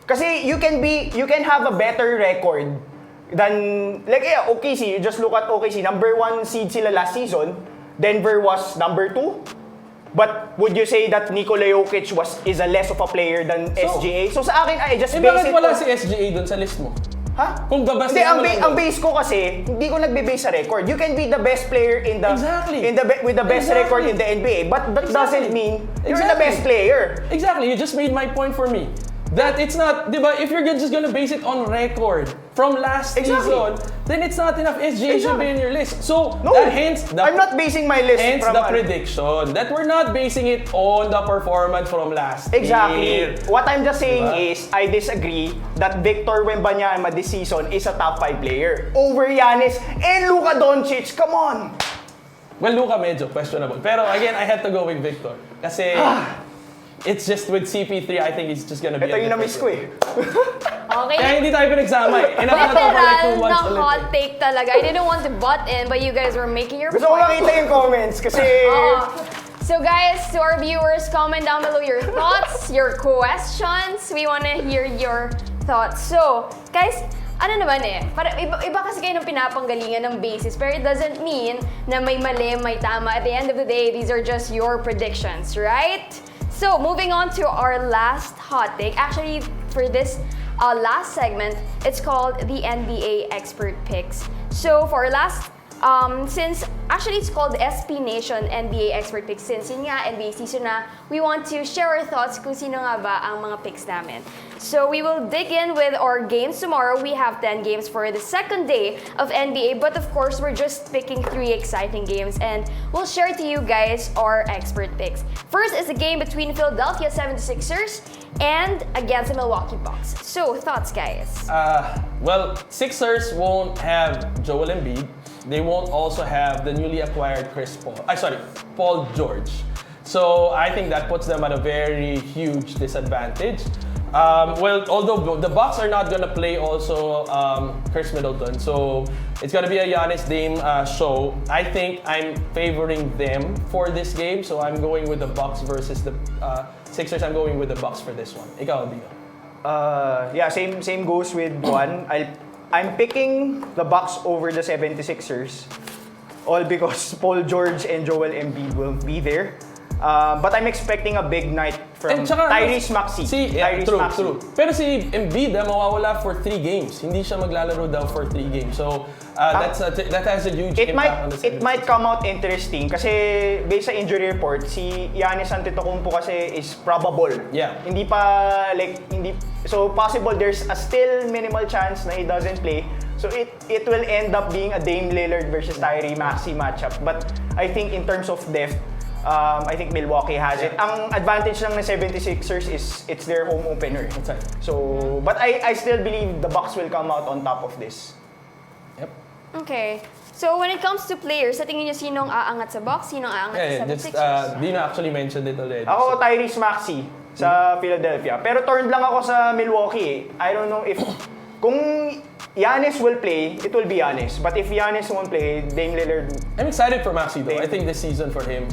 Kasi you can have a better record than, OKC, you just look at OKC, number 1 seed sila last season, Denver was number 2. But would you say that Nikola Jokic is a less of a player than SGA? So sa akin, I just base bakit it wala on... si SGA dun sa list mo? Ha? Kung babas hindi, ang base ko kasi, hindi ko nagbe-base sa record. You can be the best player in the with the best record in the NBA, but that doesn't mean you're the best player. Exactly. You just made my point for me. That it's not, di ba, if you're just gonna base it on record from last season, then it's not enough. SGA should be in your list. So, I'm not basing my list hence from... the prediction that we're not basing it on the performance from last year. What I'm just saying is, I disagree that Victor Wembanyama this season is a top 5 player over Giannis and Luka Doncic. Come on! Well, Luka medyo questionable. Pero again, I had to go with Victor. Kasi... It's just with CP3, I think it's just gonna be ito yung na-miss ko eh. Okay. Kaya hindi tayo pinagsama eh. Enough na to for like 2 months na hot take talaga. I didn't want to butt in, but you guys were making your point. Gusto ko makita yung comments kasi... So guys, to our viewers, comment down below your thoughts, your questions. We wanna hear your thoughts. So, guys, ano naman eh, para iba kasi kayo ng pinapanggalingan ng basis, pero it doesn't mean na may mali, may tama. At the end of the day, these are just your predictions, right? So, moving on to our last hot take. Actually, for this last segment. It's called the NBA Expert Picks. So for our last since actually it's called SPNation NBA Expert Picks, since yun nga NBA season na, we want to share our thoughts kung sino nga ba ang mga picks namin. So we will dig in with our games tomorrow. We have 10 games for the second day of NBA, but of course we're just picking 3 exciting games and we'll share to you guys our expert picks. First is a game between Philadelphia 76ers and against the Milwaukee Bucks. So thoughts, guys? Well, Sixers won't have Joel Embiid. They won't also have the newly acquired Paul George. So I think that puts them at a very huge disadvantage. Well, although the Bucks are not gonna play also Chris Middleton, so it's gonna be a Giannis Dame show. I think I'm favoring them for this game, so I'm going with the Bucks versus the Sixers. I'm going with the Bucks for this one. Ikaw, Dio. Yeah, same goes with Juan. I'm picking the Bucks over the 76ers, all because Paul George and Joel Embiid will be there. But I'm expecting a big night from Tyrese Maxey. True. Pero si Embiid mawawala for 3 games. Hindi siya maglalaro daw for 3 games. So that has a huge impact on the 76ers. It might come out interesting kasi based sa injury report, si Giannis Antetokounmpo kasi is probable. Yeah. So possible there's a still minimal chance na he doesn't play. So it will end up being a Dame Lillard versus Tyrese Maxey matchup. But I think in terms of depth, I think Milwaukee has it. Ang advantage lang ng 76ers is it's their home opener. That's right. So, but I still believe the Bucks will come out on top of this. Yep. Okay. So when it comes to players, sa tingin niyo sinong aangat sa Bucks, sinong aangat sa 76ers? Dino actually mentioned it already. Ako, Tyrese Maxey sa Philadelphia. Pero turned lang ako sa Milwaukee. I don't know if kung Giannis will play, it will be Giannis. But if Giannis won't play, Dame Lillard. I'm excited for Maxey though. I think this season for him,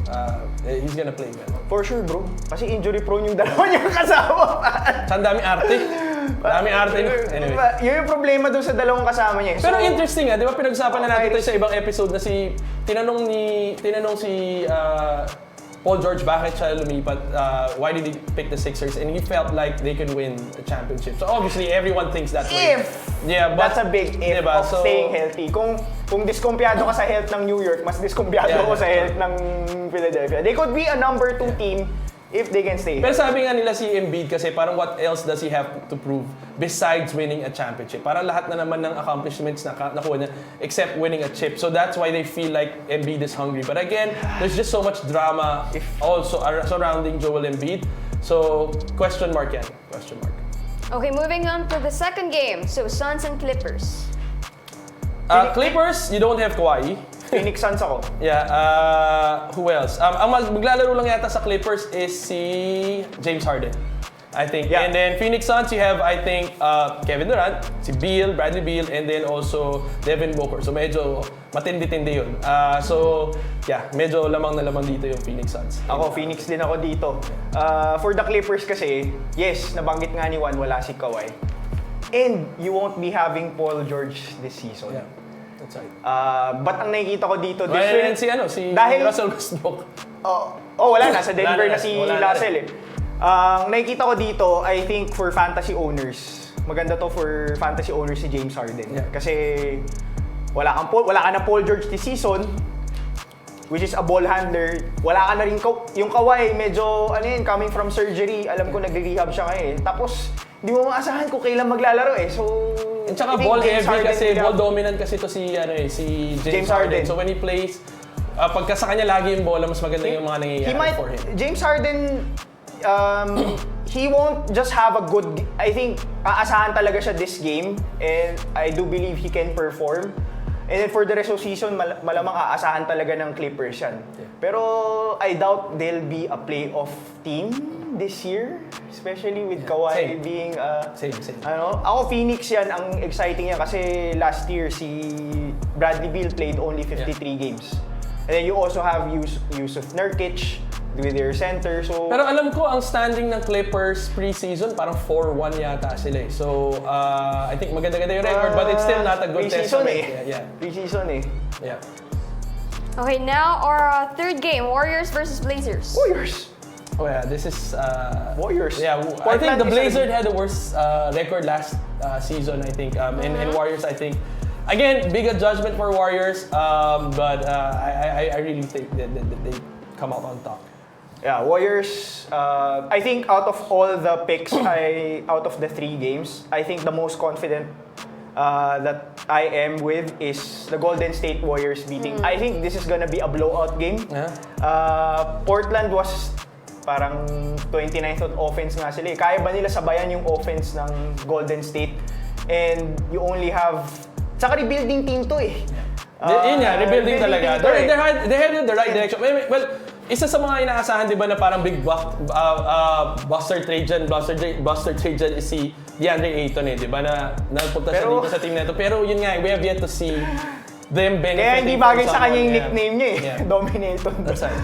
he's gonna play well. For sure, bro. Kasi injury prone yung dalawa niyang kasama. Ang daming arte. Daming arte. Anyway. Yun yung problema dun sa dalawang kasama niya. Pero interesting di ba pinag-usapan na natin ito sa ibang episode na tinanong si Paul George bakit siya lumipat, why did he pick the Sixers, and he felt like they could win a championship. So obviously everyone thinks that way. But that's a big if diba? of staying healthy. Kung diskumpiyado ka sa health ng New York, mas diskumpiyado ako sa health ng Philadelphia. They could be a number 2 team if they can stay. Pero sabi nga nila si Embiid kasi parang what else does he have to prove besides winning a championship? Parang lahat na naman ng accomplishments na nakuha niya except winning a chip. So that's why they feel like Embiid is hungry. But again, there's just so much drama also surrounding Joel Embiid. So question mark yan. Question mark. Okay, moving on to the second game. So Suns and Clippers. Clippers, you don't have Kawhi. Phoenix Suns ako. Yeah, who else? Ang maglalaro lang yata sa Clippers is si James Harden, I think. Yeah. And then Phoenix Suns, you have, I think, Kevin Durant, si Bradley Beal, and then also Devin Booker. So medyo matindi-tindi yun. So, yeah, medyo lamang na lamang dito yung Phoenix Suns. Ako, Phoenix din ako dito. For the Clippers kasi, yes, nabanggit nga ni Juan, wala si Kawhi. And you won't be having Paul George this season. Yeah. That's right. But ang nakikita ko dito, And si Russell Westbrook. Wala na. Sa Denver Wala na si na. Russell Ang nakikita ko dito, I think for fantasy owners, maganda to for fantasy owners si James Harden. Yeah. Kasi wala ka na Paul George this season, which is a ball handler. Wala ka na rin yung Kawhi, medyo coming from surgery. Alam ko nagre-rehab siya ngayon. Tapos hindi mo maasahan kung kailan maglalaro So at saka ball heavy kasi, ball dominant kasi to si James Harden. So when he plays, pagka sa kanya lagi yung bola, mas maganda yung mga nangyayari for him. James Harden, he won't just have a good. I think aasahan talaga siya this game, and I do believe he can perform. And then for the rest of season, malamang aasahan talaga ng Clippers yan. Yeah. Pero I doubt they'll be a playoff team this year, especially with Kawhi being Same. Ako Phoenix yan, ang exciting yan kasi last year si Bradley Beal played only 53 games. And then you also have Yusuf Nurkic with their center. So pero alam ko ang standing ng Clippers preseason parang 4-1 yata sila So I think maganda-ganda yung record but it's still not a good testament. Preseason Yeah. Okay, now our third game, Warriors versus Blazers. Warriors. Oh yeah, this is Warriors. Yeah, I think Portland the is Blazers had the worst record last season. I think, and Warriors. I think again, big judgment for Warriors. But I really think that they come out on top. Yeah, Warriors. I think out of all the picks, out of the 3 games, I think the most confident that I am with is the Golden State Warriors beating. I think this is gonna be a blowout game. Yeah. Portland was parang 29th on offense nga sila. Kaya ba nila sabayan yung offense ng Golden State? And you only have... Tsaka rebuilding team to eh. Yun nga, rebuilding talaga. team to They headed the right direction. Well, isa sa mga inaasahan, di ba, na parang big buster trade dyan is si DeAndre Ayton di ba, na napunta siya dito sa team na ito. Pero yun nga, we have yet to see them benefiting. Kaya hindi bagay sa kanya yung nickname niya eh. Yeah. Dominator. That's right.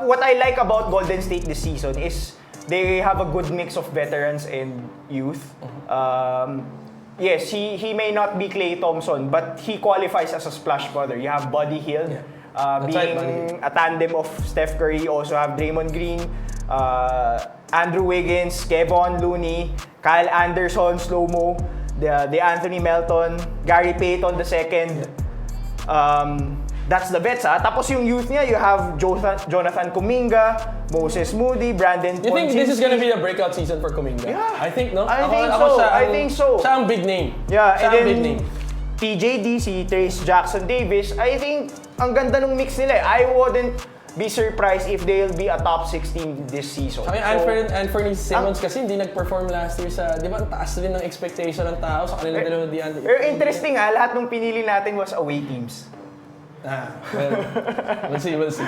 What I like about Golden State this season is they have a good mix of veterans and youth. Yes, he may not be Klay Thompson, but he qualifies as a splash brother. You have Buddy Hield, being a tandem of Steph Curry. You also have Draymond Green, Andrew Wiggins, Kevon Looney, Kyle Anderson, Slow-Mo, the Anthony Melton, Gary Payton II. That's the bets, ha? Tapos yung youth niya, you have Jonathan Kuminga, Moses Moody, Brandon You think this is Podziemski. gonna be a breakout season for Kuminga? Yeah. I think, no? I think so. Siya ang big name. Yeah, Siya and ang then big name. TJD, si Trace Jackson Davis, I think ang ganda ng mix nila. I wouldn't be surprised if they'll be a top 6 team this season. Ay, Anthony Simmons kasi hindi nag-perform last year sa, di ba, ang taas din ng expectation ng tao sa kanilang dalawang DeAndre. Pero interesting lahat ng pinili natin was away teams. Well, we'll see.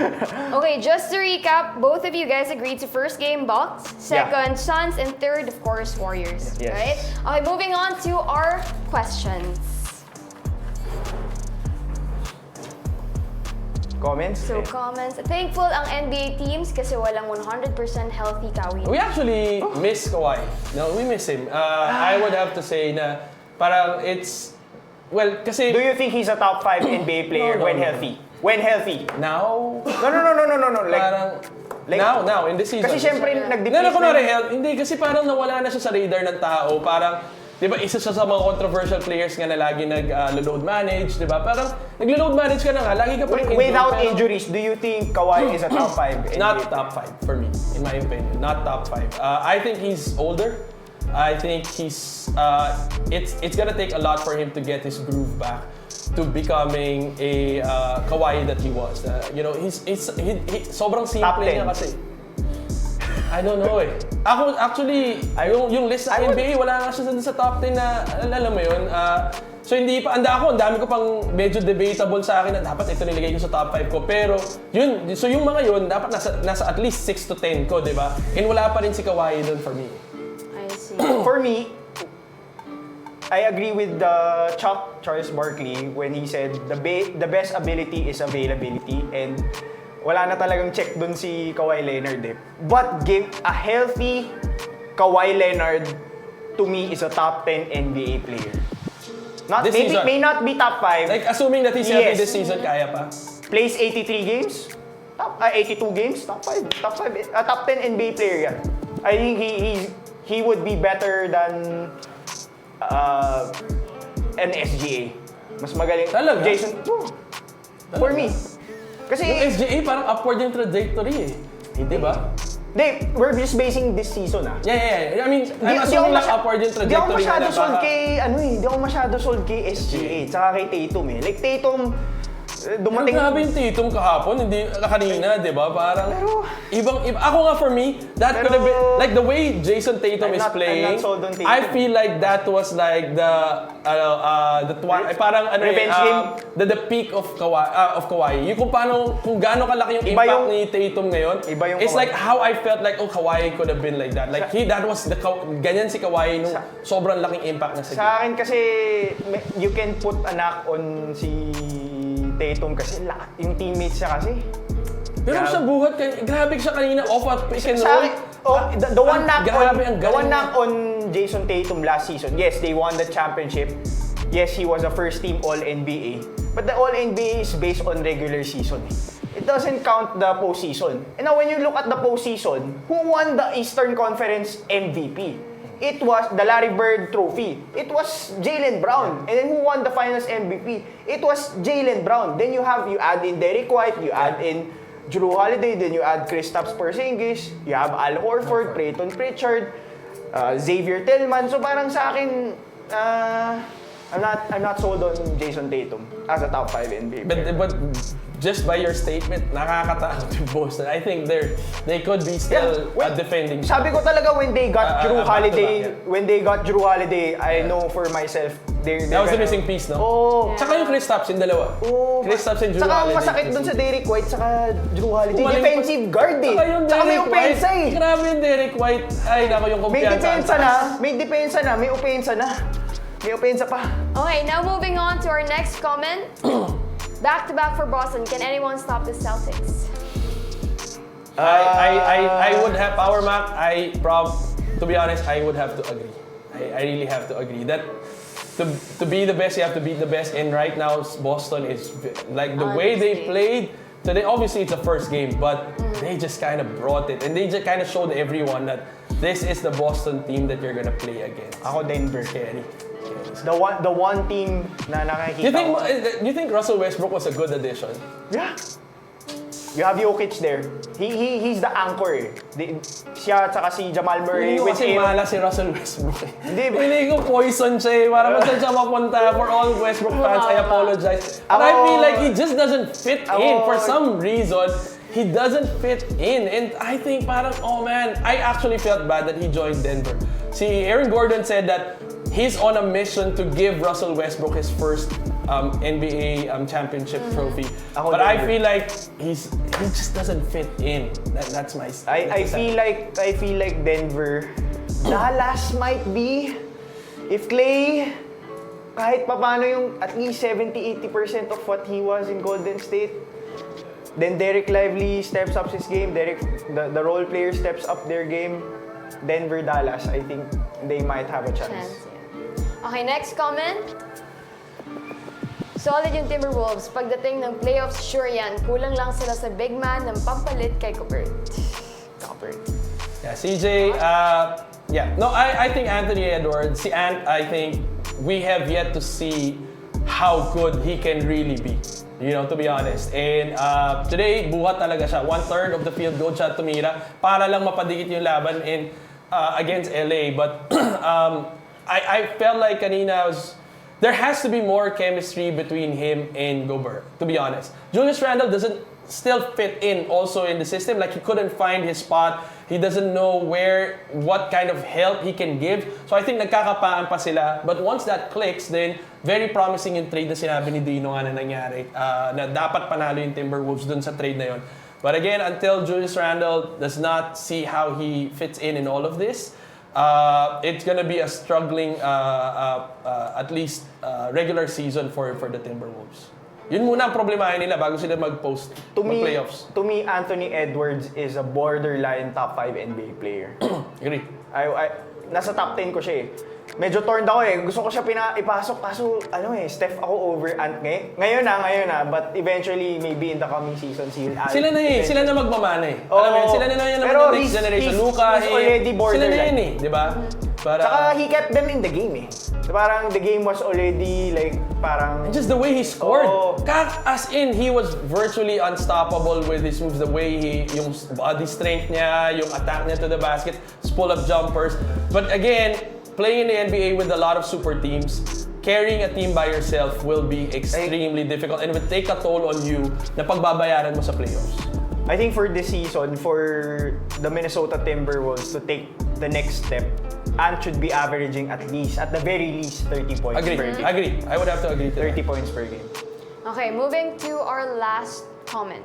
Okay, just to recap, both of you guys agreed to first game Bucks, second Suns, and third, of course, Warriors. Yes. Right? Okay, moving on to our questions. Comments? So, comments. Thankful ang NBA teams kasi walang 100% healthy Kawhi. We actually miss Kawhi. No, we miss him. I would have to say na parang it's, well, kasi... Do you think he's a top 5 NBA player No, when no. healthy? When healthy? Now? No. Like, Now, in this season. kasi syempre, nag-decrease No, kunwari, na- health. Hindi, kasi parang nawala na siya sa radar ng tao. Parang, di ba, isa siya sa mga controversial players nga na lagi nag-load manage, di ba? Parang, nag-load manage ka na nga, lagi ka pa rin injured. Without pero injuries, do you think Kawhi is a top 5 NBA Not top 5 for me, in my opinion. Not top 5. I think he's older. I think he's, it's gonna take a lot for him to get his groove back to becoming a Kawhi that he was. You know, he sobrang simple Top 10. niya kasi. I don't know eh. Ako, actually, yung list ng NBA, wala nga siya sa top 10 na, alam mo yun. So hindi pa, ang dami ko pang medyo debatable sa akin na dapat ito nilagay ko sa top 5 ko. Pero, yun, so yung mga yun, dapat nasa at least 6 to 10 ko, di ba? And wala pa rin si Kawhi doon for me. I see. For me, I agree with Chuck Charles Barkley when he said the best ability is availability, and wala na talagang check dun si Kawhi Leonard eh. But give a healthy Kawhi Leonard, to me, is a top 10 NBA player. This season? May not be top 5. Like, assuming that he's healthy Yes. this season, kaya pa? Plays 83 games, 82 games, top 5, top 10 NBA player yan. I think he would be better than an SGA. Mas magaling. Talaga? Jason, for me. Kasi, Yung SGA parang upward yung trajectory eh. Di ba? we're just basing this season Yeah. I mean, I'm assuming lang upward yung Di ako trajectory masyado na sold baka- kay, di ako masyado sold kay SGA, tsaka kay Tatum eh. Like, Tatum, dumating... Pero grabe yung Tatum kahapon, hindi kanina, di ba? Parang ibang ako nga for me, that could have been like the way Jason Tatum is playing. I'm not sold on Tatum. I feel like that was like the parang ano Revenge game? the peak of Kawhi. Yung kung gaano kalaki yung Iba impact yung- ni Tatum ngayon. Iba yung It's Kawhi. like how I felt like Kawhi could have been like that. Like that was ganyan si Kawhi nung sobrang laking impact na sa game. Sa akin kasi, you can put a knock on si Tatum kasi yung teammates siya kasi. Pero sa buhat, grabe siya kanina off at pick and Sa roll. akin, the one knock Grabe, ang the one galing. knock on Jason Tatum last season, yes, they won the championship. Yes, he was a first team All-NBA. But the All-NBA is based on regular season. it doesn't count the postseason. And now when you look at the postseason, who won the Eastern Conference MVP? It was the Larry Bird Trophy. It was Jaylen Brown. And then who won the Finals MVP? It was Jaylen Brown. Then you add in Derek White, you add in Jrue Holiday, then you add Kristaps Porzingis, you have Al Horford, Peyton Pritchard, Xavier Tillman. So parang sa akin, I'm not sold on Jason Tatum as a top 5 NBA player. But just by your statement, nakakatakot yung Boston. I think they could be still defending. Sabi ko talaga when they got Jrue Holiday, I know for myself, that was the missing piece, no? Oh. Tsaka yung Kristaps, yung dalawa. Oh. Kristaps and Jrue Tsaka Holiday. ang masakit dun sa Derek White, tsaka Jrue Holiday. Umaling Defensive guard eh. Tsaka yung Tsaka may Derek opensa White. eh. Grabe yung Derek White. Ay, nako yung kumpiyansa. May depensa na, may opensa na. May opensa pa. Okay, now moving on to our next comment. Back-to-back for Boston. Can anyone stop the Celtics? I would have Power Mac. To be honest, I would have to agree. I really have to agree that to be the best, you have to beat the best. And right now, Boston is like the way they played today. Obviously, it's a first game, but they just kind of brought it, and they just kind of showed everyone that this is the Boston team that you're gonna play against. Ako Denver. Scary. The one team na nakikita ko. You think Russell Westbrook was a good addition? Yeah. You have Jokic there. He's the anchor eh. Siya at saka si Jamal Murray. Hindi ko with kasi him. mahala si Russell Westbrook eh. Hindi. Hindi ko poison siya eh. Para saan siya mapunta. For all Westbrook fans, I apologize. But I feel like he just doesn't fit in. For some reason, he doesn't fit in. And I think parang, oh man, I actually felt bad that he joined Denver. See, Aaron Gordon said that he's on a mission to give Russell Westbrook his first NBA championship trophy. But I feel like he just doesn't fit in. That's my. I feel like Denver, Dallas might be if Clay kahit papaano yung at least 70-80% of what he was in Golden State. Then Derek Lively steps up his game. The role player steps up their game. Denver, Dallas, I think they might have a chance. Okay, next comment. Solid yung Timberwolves. Pagdating ng playoffs, sure yan. Kulang lang sila sa big man ng pampalit kay Gobert. Yeah, CJ, No, I think Anthony Edwards, si Ant, I think we have yet to see how good he can really be. You know, to be honest. And today, buhat talaga siya. 1/3 of the field goal siya tumira para lang mapadikit yung laban against LA. But I felt like kanina there has to be more chemistry between him and Gobert, to be honest. Julius Randle doesn't still fit in also in the system. Like, he couldn't find his spot. He doesn't know what kind of help he can give. So I think nagkakapaan pa sila. But once that clicks, then very promising yung trade na sinabi ni Dino nga na nangyari. Na dapat panalo yung Timberwolves dun sa trade na yun. But again, until Julius Randle does not see how he fits in all of this, it's gonna be a struggling, at least regular season for the Timberwolves. Yun muna ang problemahin nila bago sila mag-playoffs. To me, Anthony Edwards is a borderline top 5 NBA player. Agree. Nasa top 10 ko siya eh. Medyo torn ako eh. Gusto ko siya ipasok kaso Steph ako over Ant ngayon na. But eventually, maybe in the coming season, Sila na magmamana eh. Alam mo yun, sila na naman yung next generation. Luka, he's already borderline. Sila na yun eh, di ba? Saka he kept them in the game eh. Parang the game was already like parang... Just the way he scored. As in, he was virtually unstoppable with his moves. The way yung body strength niya, yung attack niya to the basket, pull-up jumpers. But again, playing in the NBA with a lot of super teams, carrying a team by yourself will be extremely difficult and will take a toll on you na pagbabayaran mo sa playoffs. I think for this season, for the Minnesota Timberwolves to take the next step, Ant should be averaging at the very least, 30 points per game. Agree. I would have to agree to 30 points per game. Okay, moving to our last comment.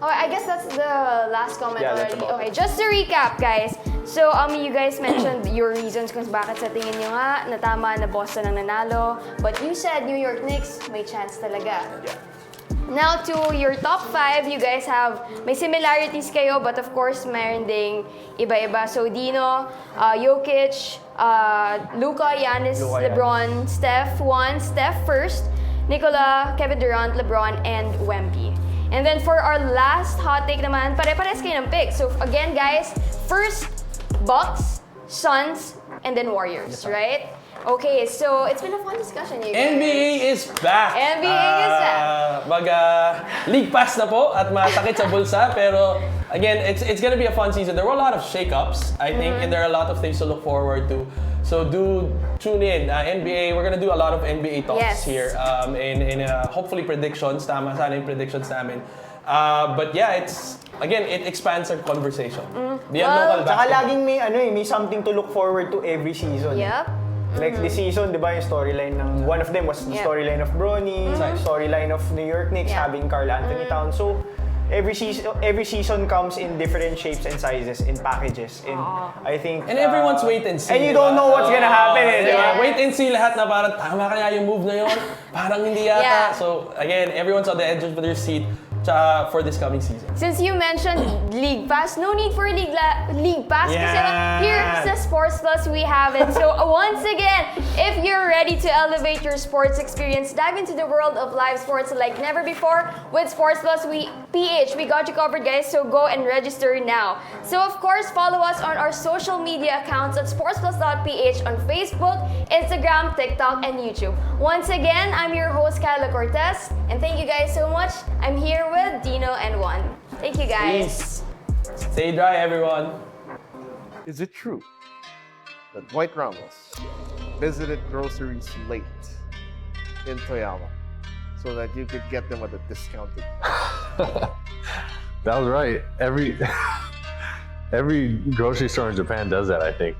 Okay, I guess that's the last comment already. Okay, just to recap, guys. So, you guys mentioned your reasons kung bakit sa tingin nyo nga na tama na Boston ang nanalo. But you said New York Knicks may chance talaga. Yeah. Now to your top 5, you guys may similarities kayo, but of course, mayroon ding iba-iba. So Dino, Jokic, Luka, Giannis, LeBron, Steph 1, Steph first. Nicola, Kevin Durant, LeBron, and Wemby. And then for our last hot take naman, pare-pares kayo ng pick. So again, guys, first, Bucks, Suns, and then Warriors, right? Okay, so it's been a fun discussion, you guys. NBA is back! NBA is back. League pass na po at masakit sa bulsa, pero again, it's gonna be a fun season. There were a lot of shakeups, I think, and there are a lot of things to look forward to. So do tune in. NBA, we're gonna do a lot of NBA talks here. And hopefully predictions, tama sana yung predictions namin. But yeah, it expands our conversation. Beyond local Tsaka basketball. laging may something to look forward to every season. Yep. Like this season, di ba, yung storyline ng, one of them was the storyline of Bronny, storyline of New York Knicks having Karl Anthony Towns. So, every season comes in different shapes and sizes, in packages. And I think... And everyone's wait and see. And you don't know what's gonna happen. Di ba? Wait and see lahat na parang tama kaya yung move na yun. Parang hindi yata. Yeah. So again, everyone's on the edge of their seat for this coming season. Since you mentioned League Pass, no need for League Pass kasi here sa Sports Plus we have it. So once again, if you're ready to elevate your sports experience, dive into the world of live sports like never before with Sports Plus PH. We got you covered, guys, so go and register now. So of course, follow us on our social media accounts at sportsplus.ph on Facebook, Instagram, TikTok, and YouTube. Once again, I'm your host, Kyla Cortez, and thank you guys so much. I'm here with Dino and Juan. Thank you, guys. Stay dry, everyone. Is it true that Dwight Ramos visited groceries late in Toyama so that you could get them at a discounted price? That was right. Every grocery store in Japan does that, I think.